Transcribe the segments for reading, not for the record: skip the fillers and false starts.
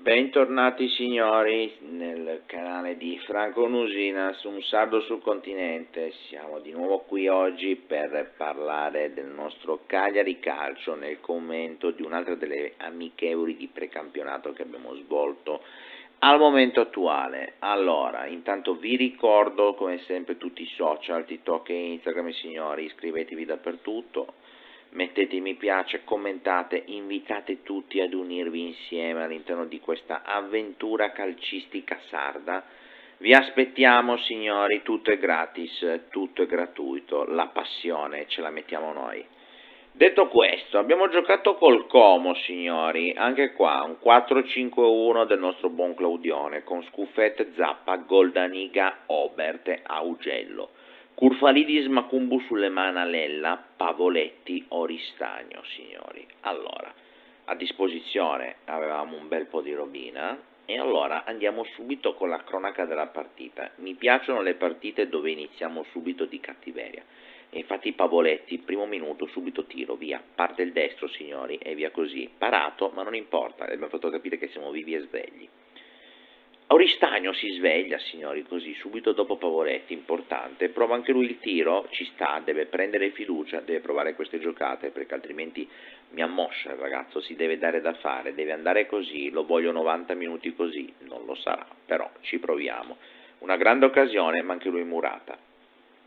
Bentornati signori nel canale di Franco Nusinas, un sardo sul continente. Siamo di nuovo qui oggi per parlare del nostro Cagliari Calcio nel commento di un'altra delle amichevoli di precampionato che abbiamo svolto al momento attuale. Allora, intanto vi ricordo come sempre tutti i social, TikTok e Instagram, signori, iscrivetevi dappertutto. Mettete mi piace, commentate, invitate tutti ad unirvi insieme all'interno di questa avventura calcistica sarda. Vi aspettiamo signori, tutto è gratis, tutto è gratuito, la passione ce la mettiamo noi. Detto questo, abbiamo giocato col Como signori, anche qua un 4-5-1 del nostro buon Claudione, con Scuffet, Zappa, Goldaniga, Obert e Augello. Curfalidis, Macumbu, Sulemana, Lella, Pavoletti, Oristagno, signori. Allora, a disposizione avevamo un bel po' di robina e allora andiamo subito con la cronaca della partita. Mi piacciono le partite dove iniziamo subito di cattiveria. E infatti Pavoletti, primo minuto, subito tiro, via, parte il destro, signori, e via così. Parato, ma non importa, abbiamo fatto capire che siamo vivi e svegli. Oristagno si sveglia, signori, così, subito dopo Pavoletti, importante, prova anche lui il tiro, ci sta, deve prendere fiducia, deve provare queste giocate, perché altrimenti mi ammoscia il ragazzo, si deve dare da fare, deve andare così, lo voglio 90 minuti così, non lo sarà, però ci proviamo. Una grande occasione, ma anche lui murata.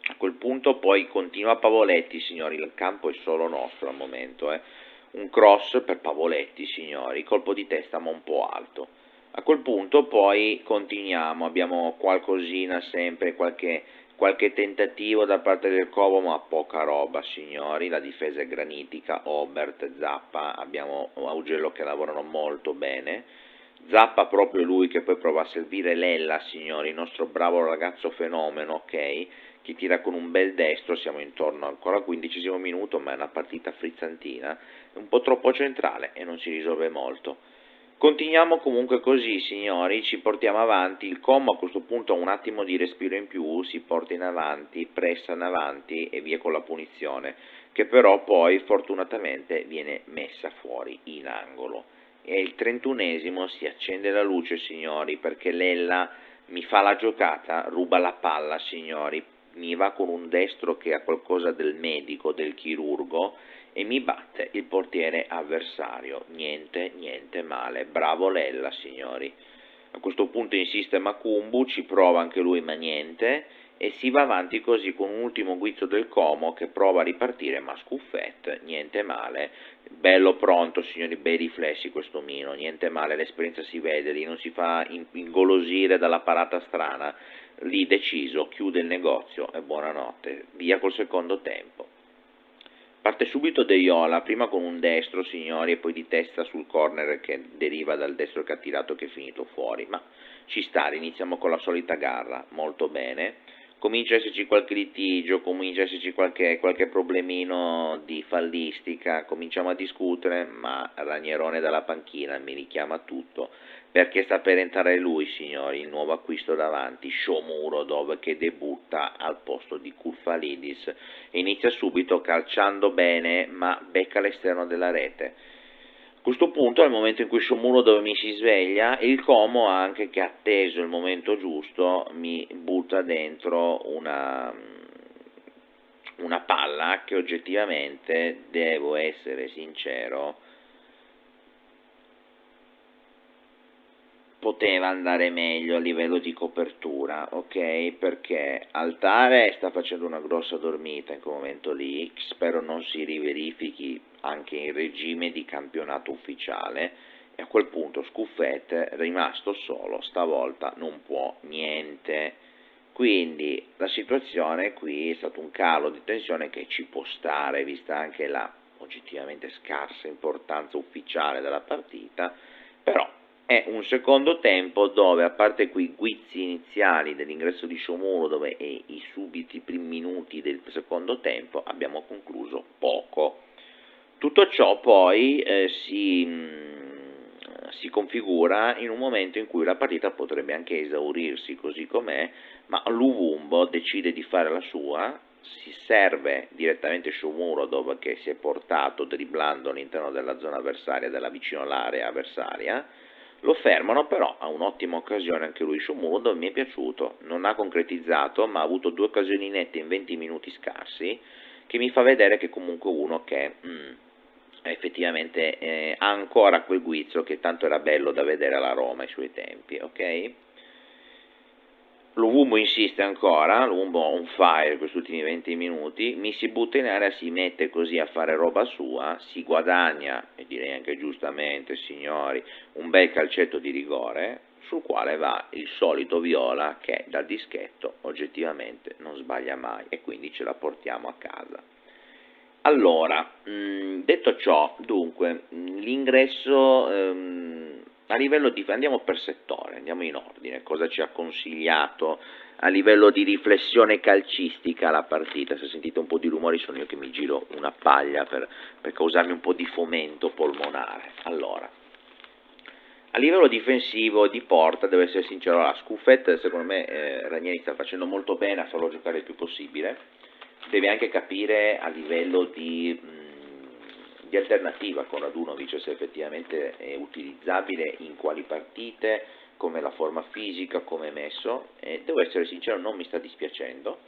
A quel punto poi continua Pavoletti, signori, il campo è solo nostro al momento, Un cross per Pavoletti, signori, colpo di testa ma un po' alto. A quel punto poi continuiamo, abbiamo qualcosina sempre, qualche tentativo da parte del Como, ma poca roba signori, la difesa è granitica, Obert, Zappa, abbiamo Augello che lavorano molto bene, Zappa proprio lui che poi prova a servire Lella signori, il nostro bravo ragazzo fenomeno, ok, che tira con un bel destro, siamo intorno ancora al 15° minuto, ma è una partita frizzantina, un po' troppo centrale e non si risolve molto. Continuiamo comunque così, signori, ci portiamo avanti, il Como a questo punto ha un attimo di respiro in più, si porta in avanti, pressa in avanti e via con la punizione, che però poi fortunatamente viene messa fuori in angolo. E il 31esimo si accende la luce, signori, perché Lella mi fa la giocata, ruba la palla, signori, mi va con un destro che ha qualcosa del medico, del chirurgo, e mi batte il portiere avversario. Niente male, bravo Lella signori. A questo punto insiste Macumbu, ci prova anche lui ma niente, e si va avanti così con un ultimo guizzo del Como che prova a ripartire ma Scuffet, niente male, bello pronto signori, bei riflessi questo Mino, niente male, l'esperienza si vede, lì non si fa ingolosire dalla parata strana, lì deciso, chiude il negozio e buonanotte, via col secondo tempo. Parte subito De Iola, prima con un destro, signori, e poi di testa sul corner che deriva dal destro che ha tirato che è finito fuori, ma ci sta, iniziamo con la solita garra, molto bene. Comincia a esserci qualche litigio, comincia a esserci qualche problemino di fallistica, cominciamo a discutere, ma Ranierone dalla panchina mi richiama tutto, perché sta per entrare lui, signori, il nuovo acquisto davanti, Shomurodov, che debutta al posto di Kurfalidis e inizia subito calciando bene, ma becca all'esterno della rete. A questo punto, al momento in cui Shomurodov mi si sveglia, il Como, anche che ha atteso il momento giusto, mi butta dentro una palla che oggettivamente, devo essere sincero, poteva andare meglio a livello di copertura, ok? Perché Altare sta facendo una grossa dormita in quel momento lì, spero non si riverifichi anche in regime di campionato ufficiale, e a quel punto Scuffet, rimasto solo, stavolta non può niente. Quindi la situazione qui è stato un calo di tensione che ci può stare, vista anche la oggettivamente scarsa importanza ufficiale della partita, però è un secondo tempo dove, a parte quei guizzi iniziali dell'ingresso di Shomuro dove e i subiti primi minuti del secondo tempo, abbiamo concluso poco. Tutto ciò poi si configura in un momento in cui la partita potrebbe anche esaurirsi così com'è, ma Luvumbo decide di fare la sua, si serve direttamente Shomurodov che si è portato dribblando all'interno della zona avversaria, della vicino all'area avversaria, lo fermano, però ha un'ottima occasione anche lui su Mundo, mi è piaciuto, non ha concretizzato, ma ha avuto 2 occasioni nette in 20 minuti scarsi, che mi fa vedere che comunque uno che effettivamente ha ancora quel guizzo che tanto era bello da vedere alla Roma ai suoi tempi, ok? L'Uvumbo insiste ancora, l'Uvumbo on fire questi ultimi 20 minuti, mi si butta in area, si mette così a fare roba sua, si guadagna, e direi anche giustamente signori, un bel calcetto di rigore, sul quale va il solito Viola che dal dischetto oggettivamente non sbaglia mai e quindi ce la portiamo a casa. Allora, detto ciò, dunque, l'ingresso a livello di... andiamo per settore, andiamo in ordine, cosa ci ha consigliato a livello di riflessione calcistica la partita. Se sentite un po' di rumori sono io che mi giro una paglia per causarmi un po' di fomento polmonare. Allora, a livello difensivo di porta, devo essere sincero, la Scuffet secondo me Ranieri sta facendo molto bene a farlo giocare il più possibile, deve anche capire a livello di alternativa con Radunovic se effettivamente è utilizzabile in quali partite, come la forma fisica, come è messo, e devo essere sincero, non mi sta dispiacendo,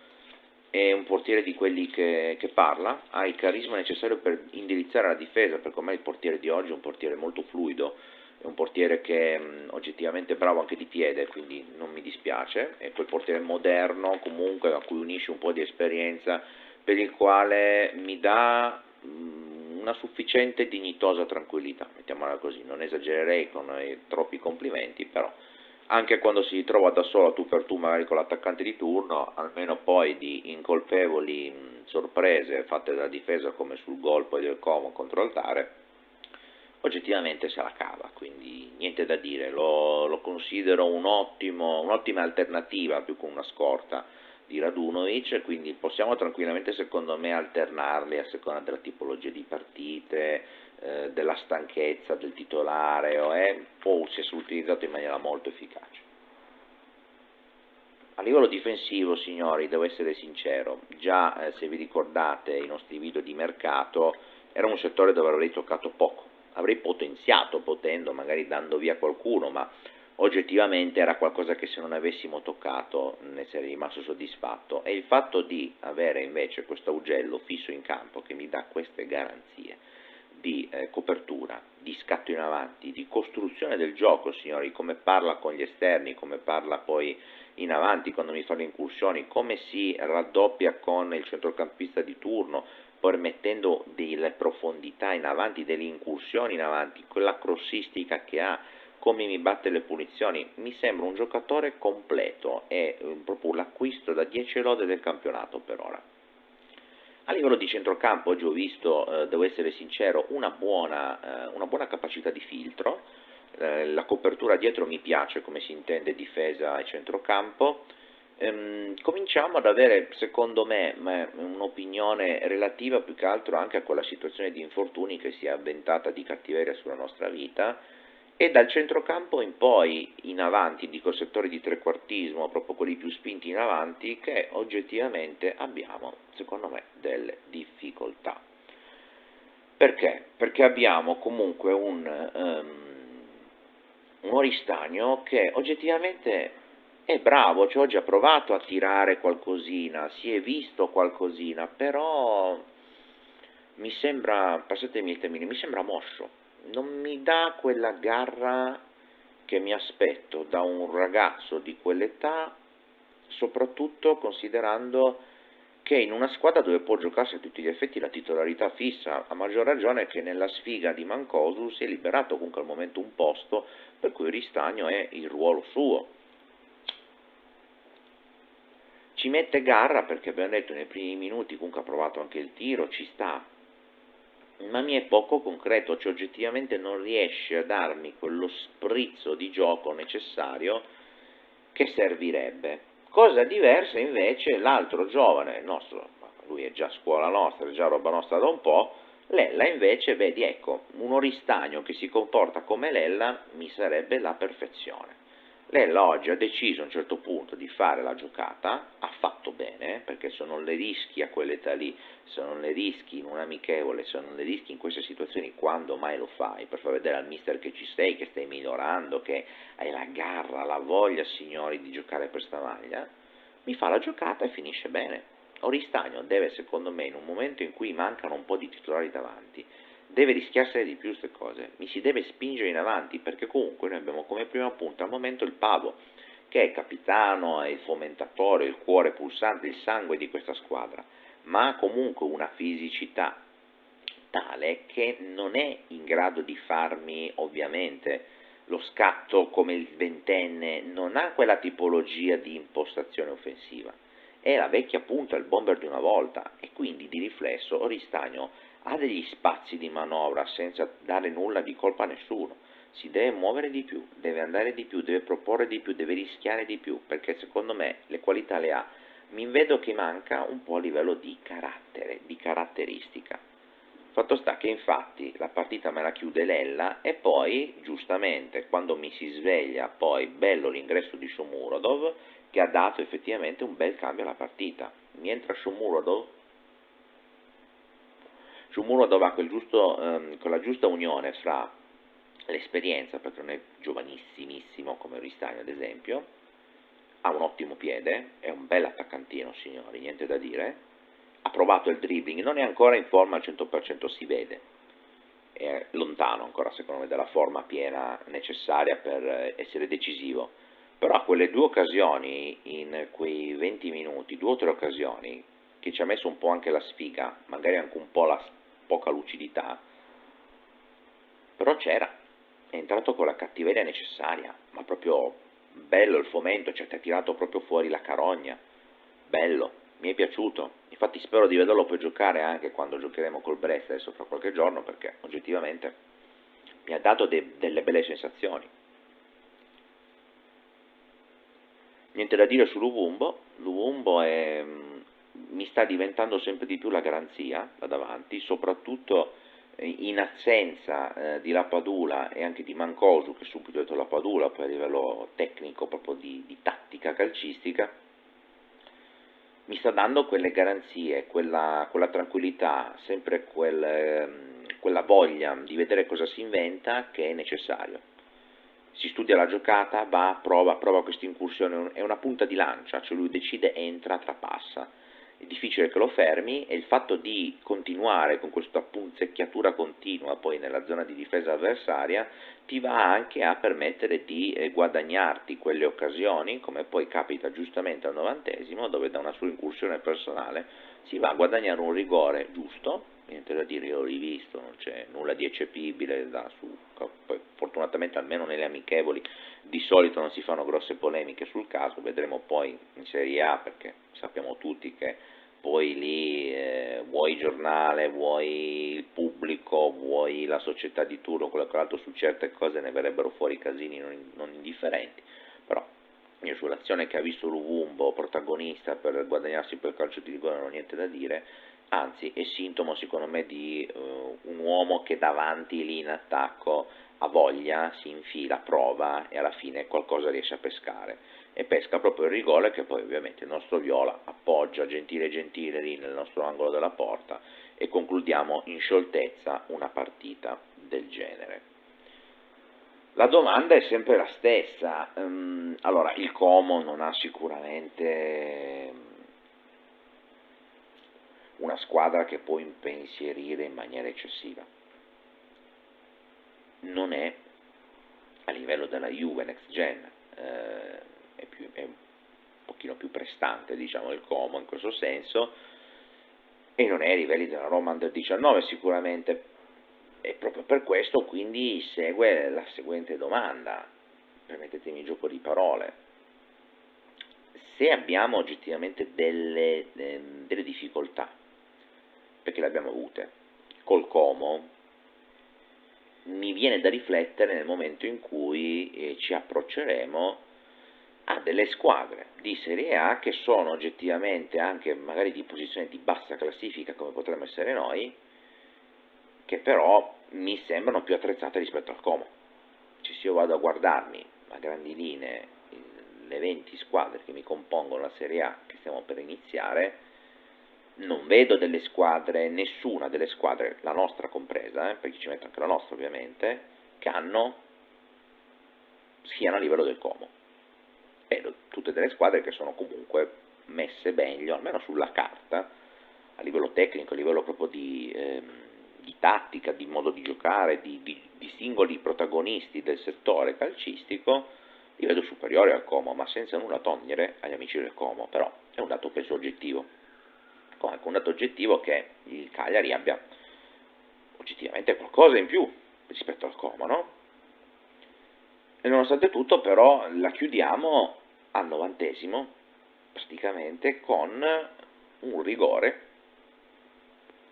è un portiere di quelli che parla, ha il carisma necessario per indirizzare la difesa, perché ormai il portiere di oggi è un portiere molto fluido, è un portiere che è oggettivamente bravo anche di piede, quindi non mi dispiace, è quel portiere moderno comunque a cui unisce un po' di esperienza, per il quale mi dà una sufficiente e dignitosa tranquillità, mettiamola così, non esagererei con troppi complimenti, però anche quando si trova da solo tu per tu magari con l'attaccante di turno, almeno poi di incolpevoli sorprese fatte dalla difesa come sul gol poi del Como contro Altare, oggettivamente se la cava, quindi niente da dire, lo considero un'ottima alternativa più che una scorta di Radunovic, quindi possiamo tranquillamente secondo me alternarli a seconda della tipologia di partite, della stanchezza del titolare, può essere utilizzato in maniera molto efficace. A livello difensivo, signori, devo essere sincero, già se vi ricordate i nostri video di mercato, era un settore dove avrei toccato poco, avrei potenziato potendo, magari dando via qualcuno, ma oggettivamente era qualcosa che se non avessimo toccato ne sarei rimasto soddisfatto, e il fatto di avere invece questo Augello fisso in campo che mi dà queste garanzie di copertura, di scatto in avanti, di costruzione del gioco, signori, come parla con gli esterni, come parla poi in avanti quando mi fa le incursioni, come si raddoppia con il centrocampista di turno, permettendo delle profondità in avanti, delle incursioni in avanti, quella crossistica che ha, come mi batte le punizioni, mi sembra un giocatore completo, è proprio l'acquisto da 10 lode del campionato per ora. A livello di centrocampo oggi ho visto, devo essere sincero, una buona capacità di filtro, la copertura dietro mi piace come si intende difesa e centrocampo, cominciamo ad avere secondo me un'opinione relativa più che altro anche a quella situazione di infortuni che si è avventata di cattiveria sulla nostra vita, e dal centrocampo in poi in avanti, dico settori di trequartismo, proprio quelli più spinti in avanti, che oggettivamente abbiamo, secondo me, delle difficoltà. Perché? Perché abbiamo comunque un Oristagno che oggettivamente è bravo, cioè oggi ha provato a tirare qualcosina, si è visto qualcosina, però mi sembra, passatemi il termine, mi sembra moscio, non mi dà quella garra che mi aspetto da un ragazzo di quell'età, soprattutto considerando che in una squadra dove può giocarsi a tutti gli effetti la titolarità fissa, a maggior ragione che nella sfiga di Mancosu si è liberato comunque al momento un posto per cui Ristagno è il ruolo suo. Ci mette garra perché abbiamo detto nei primi minuti comunque ha provato anche il tiro, ci sta, ma mi è poco concreto, cioè oggettivamente non riesce a darmi quello sprizzo di gioco necessario che servirebbe. Cosa diversa invece l'altro giovane, il nostro, lui è già scuola nostra, è già roba nostra da un po', Lella invece, vedi, ecco, un Oristagno che si comporta come Lella mi sarebbe la perfezione. L'Oggi ha deciso a un certo punto di fare la giocata, ha fatto bene, perché sono le rischi a quell'età lì, sono le rischi in un amichevole, sono le rischi in queste situazioni, quando mai lo fai, per far vedere al mister che ci sei, che stai migliorando, che hai la garra, la voglia, signori, di giocare per sta maglia, mi fa la giocata e finisce bene. Oristagno deve, secondo me, in un momento in cui mancano un po' di titolari davanti, deve rischiarsene di più queste cose, mi si deve spingere in avanti, perché comunque noi abbiamo come primo punto al momento il Pavo, che è il capitano, è il fomentatore, il cuore pulsante, il sangue di questa squadra, ma ha comunque una fisicità tale che non è in grado di farmi, ovviamente, lo scatto come il ventenne, non ha quella tipologia di impostazione offensiva, è la vecchia punta, il bomber di una volta, e quindi di riflesso Oristagno ha degli spazi di manovra senza dare nulla di colpa a nessuno, si deve muovere di più, deve andare di più, deve proporre di più, deve rischiare di più, perché secondo me le qualità le ha. Mi vedo che manca un po' a livello di carattere, di caratteristica. Fatto sta che infatti la partita me la chiude Lella e poi, giustamente, quando mi si sveglia, poi bello l'ingresso di Shomurodov, che ha dato effettivamente un bel cambio alla partita. Mi entra Shomurodov ha quella giusta unione fra l'esperienza, perché non è giovanissimissimo come Ristagno ad esempio, ha un ottimo piede, è un bel attaccantino signori, niente da dire, ha provato il dribbling, non è ancora in forma al 100%, si vede, è lontano ancora secondo me dalla forma piena necessaria per essere decisivo, però a quelle due occasioni, in quei 20 minuti, due o tre occasioni, che ci ha messo un po' anche la sfiga, magari anche un po' la poca lucidità, però c'era, è entrato con la cattiveria necessaria, ma proprio bello il fomento, cioè ti ha tirato proprio fuori la carogna, bello, mi è piaciuto, infatti spero di vederlo poi giocare anche quando giocheremo col Brest adesso fra qualche giorno, perché oggettivamente mi ha dato delle belle sensazioni. Niente da dire su Luvumbo mi sta diventando sempre di più la garanzia da davanti, soprattutto in assenza di Lapadula e anche di Mancosu, che subito ha detto Lapadula, poi a livello tecnico, proprio di tattica calcistica, mi sta dando quelle garanzie, quella tranquillità, sempre quella voglia di vedere cosa si inventa che è necessario. Si studia la giocata, va, prova questa incursione, è una punta di lancia, cioè lui decide, entra, trapassa. È difficile che lo fermi e il fatto di continuare con questa punzecchiatura continua poi nella zona di difesa avversaria ti va anche a permettere di guadagnarti quelle occasioni, come poi capita giustamente al 90°, dove da una sua incursione personale si va a guadagnare un rigore giusto, niente da dire, io l'ho rivisto, non c'è nulla di eccepibile poi fortunatamente almeno nelle amichevoli di solito non si fanno grosse polemiche sul caso, vedremo poi in Serie A, perché sappiamo tutti che poi lì vuoi il giornale, vuoi il pubblico, vuoi la società di turno, quello e quell'altro, su certe cose ne verrebbero fuori casini non indifferenti, però io sull'azione che ha visto Luvumbo protagonista per guadagnarsi quel calcio di rigore non ho niente da dire, anzi è sintomo secondo me di un uomo che davanti lì in attacco ha voglia, si infila, prova e alla fine qualcosa riesce a pescare, e pesca proprio il rigore che poi ovviamente il nostro Viola appoggia gentile gentile lì nel nostro angolo della porta e concludiamo in scioltezza una partita del genere. La domanda è sempre la stessa, allora il Como non ha sicuramente una squadra che può impensierire in maniera eccessiva, non è a livello della Juve Next Gen, è un pochino più prestante diciamo il Como in questo senso, e non è ai livelli della Roma Under 19 sicuramente, e proprio per questo quindi segue la seguente domanda, permettetemi il gioco di parole: se abbiamo oggettivamente delle difficoltà, perché le abbiamo avute, col Como, mi viene da riflettere nel momento in cui ci approcceremo a delle squadre di Serie A che sono oggettivamente anche magari di posizione di bassa classifica come potremmo essere noi, che però mi sembrano più attrezzate rispetto al Como. Cioè, se io vado a guardarmi a grandi linee le 20 squadre che mi compongono la Serie A che stiamo per iniziare, non vedo delle squadre, nessuna delle squadre, la nostra compresa, perché ci metto anche la nostra ovviamente, che siano a livello del Como. Vedo tutte delle squadre che sono comunque messe meglio, almeno sulla carta, a livello tecnico, a livello proprio di tattica, di modo di giocare, di singoli protagonisti del settore calcistico, li vedo superiori al Como, ma senza nulla togliere agli amici del Como, però è un dato penso oggettivo. Come un dato oggettivo che il Cagliari abbia oggettivamente qualcosa in più rispetto al Como, no? E nonostante tutto però la chiudiamo al 90esimo praticamente con un rigore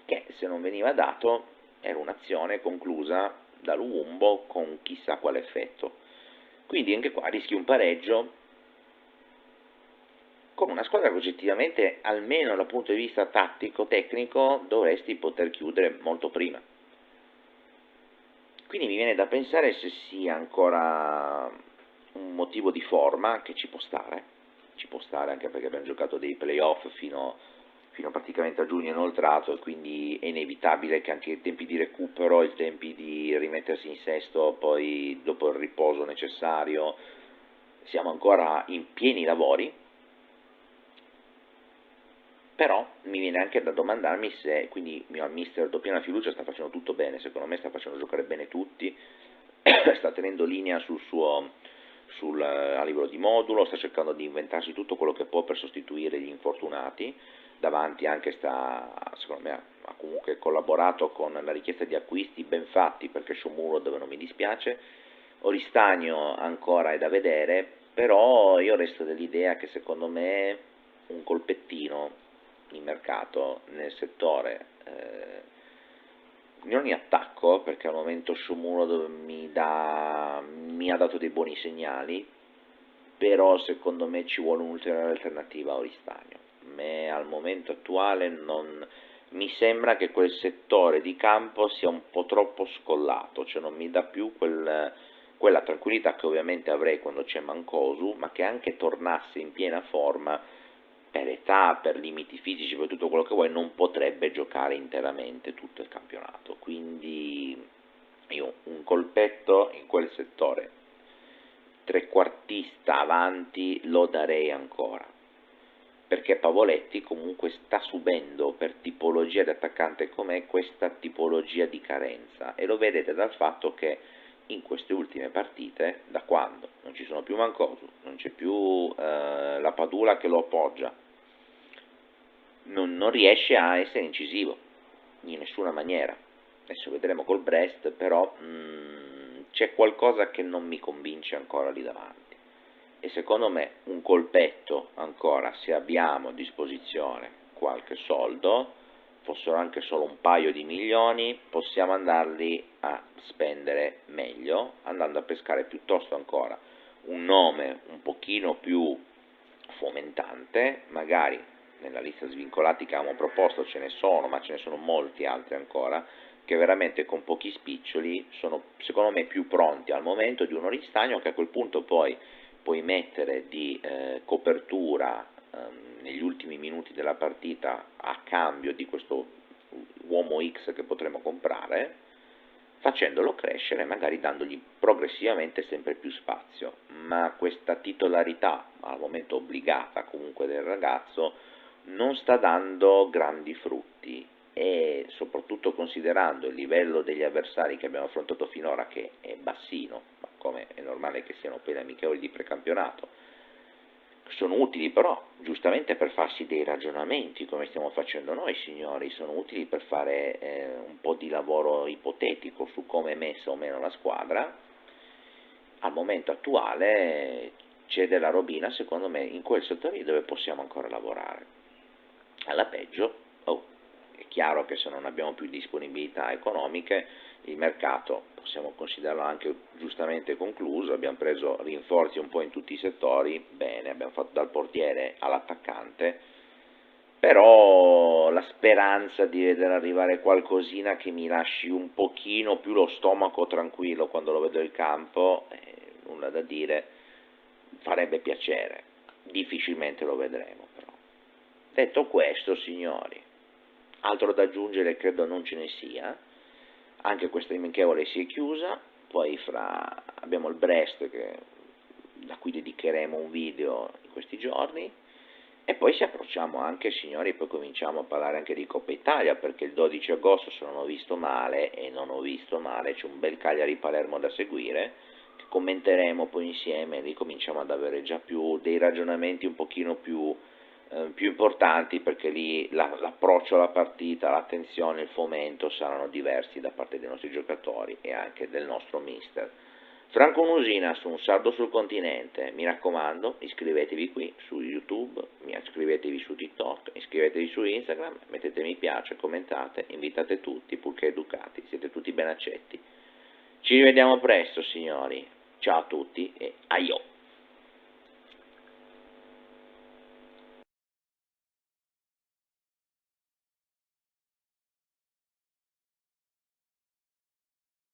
che se non veniva dato era un'azione conclusa da Luumbo con chissà quale effetto. Quindi anche qua rischi un pareggio con una squadra che oggettivamente, almeno dal punto di vista tattico-tecnico, dovresti poter chiudere molto prima. Quindi mi viene da pensare se sia ancora un motivo di forma che ci può stare anche perché abbiamo giocato dei playoff fino praticamente a giugno inoltrato e quindi è inevitabile che anche i tempi di recupero, i tempi di rimettersi in sesto, poi dopo il riposo necessario, siamo ancora in pieni lavori, però mi viene anche da domandarmi se, quindi il mister do piena fiducia, sta facendo tutto bene, secondo me sta facendo giocare bene tutti, sta tenendo linea a livello di modulo, sta cercando di inventarsi tutto quello che può per sostituire gli infortunati, davanti anche secondo me ha comunque collaborato con la richiesta di acquisti ben fatti, perché Sciomuro dove non mi dispiace, Oristagno ancora è da vedere, però io resto dell'idea che secondo me un colpettino in mercato nel settore non in attacco, perché al momento Sciomuro mi ha dato dei buoni segnali, però secondo me ci vuole un'ulteriore alternativa a Oristagno. Al momento attuale mi sembra che quel settore di campo sia un po' troppo scollato, cioè non mi dà più quella tranquillità che ovviamente avrei quando c'è Mancosu, ma che anche tornasse in piena forma per età, per limiti fisici, per tutto quello che vuoi, non potrebbe giocare interamente tutto il campionato. Quindi io un colpetto in quel settore, trequartista avanti, lo darei ancora, perché Pavoletti comunque sta subendo per tipologia di attaccante com'è questa tipologia di carenza, e lo vedete dal fatto che in queste ultime partite, da quando non ci sono più Mancosu, non c'è più la Padula che lo appoggia, non riesce a essere incisivo in nessuna maniera. Adesso vedremo col Brest, però c'è qualcosa che non mi convince ancora lì davanti, e secondo me un colpetto ancora, se abbiamo a disposizione qualche soldo, fossero anche solo un paio di milioni, possiamo andarli a spendere meglio, andando a pescare piuttosto ancora un nome un pochino più fomentante, magari nella lista svincolati che avevamo proposto ce ne sono, ma ce ne sono molti altri ancora, che veramente con pochi spiccioli sono secondo me più pronti al momento di un Oristagno, che a quel punto poi puoi mettere di copertura negli ultimi minuti della partita a cambio di questo uomo X che potremo comprare, facendolo crescere, magari dandogli progressivamente sempre più spazio, ma questa titolarità, al momento obbligata comunque del ragazzo, non sta dando grandi frutti, e soprattutto considerando il livello degli avversari che abbiamo affrontato finora, che è bassino, ma come è normale che siano appena amichevoli di precampionato, sono utili però giustamente per farsi dei ragionamenti come stiamo facendo noi signori, sono utili per fare un po' di lavoro ipotetico su come è messa o meno la squadra. Al momento attuale c'è della robina secondo me in quel settore dove possiamo ancora lavorare. Alla peggio, è chiaro che se non abbiamo più disponibilità economiche il mercato possiamo considerarlo anche giustamente concluso, abbiamo preso rinforzi un po' in tutti i settori, bene, abbiamo fatto dal portiere all'attaccante, però la speranza di vedere arrivare qualcosina che mi lasci un pochino più lo stomaco tranquillo quando lo vedo il campo, nulla da dire, farebbe piacere, difficilmente lo vedremo però. Detto questo, signori, altro da aggiungere credo non ce ne sia, anche questa amichevole si è chiusa, poi abbiamo il Brest da cui dedicheremo un video in questi giorni, e poi ci approcciamo anche, signori, poi cominciamo a parlare anche di Coppa Italia, perché il 12 agosto, se non ho visto male, e non ho visto male, c'è un bel Cagliari-Palermo da seguire, che commenteremo poi insieme, e lì cominciamo ad avere già dei ragionamenti un pochino più importanti, perché lì l'approccio alla partita, l'attenzione, il fomento saranno diversi da parte dei nostri giocatori e anche del nostro mister. Franco Nusina su Un sardo sul continente, mi raccomando, iscrivetevi qui su YouTube, iscrivetevi su TikTok, iscrivetevi su Instagram, mettete mi piace, commentate, invitate tutti, purché educati, siete tutti ben accetti. Ci rivediamo presto, signori, ciao a tutti e aio!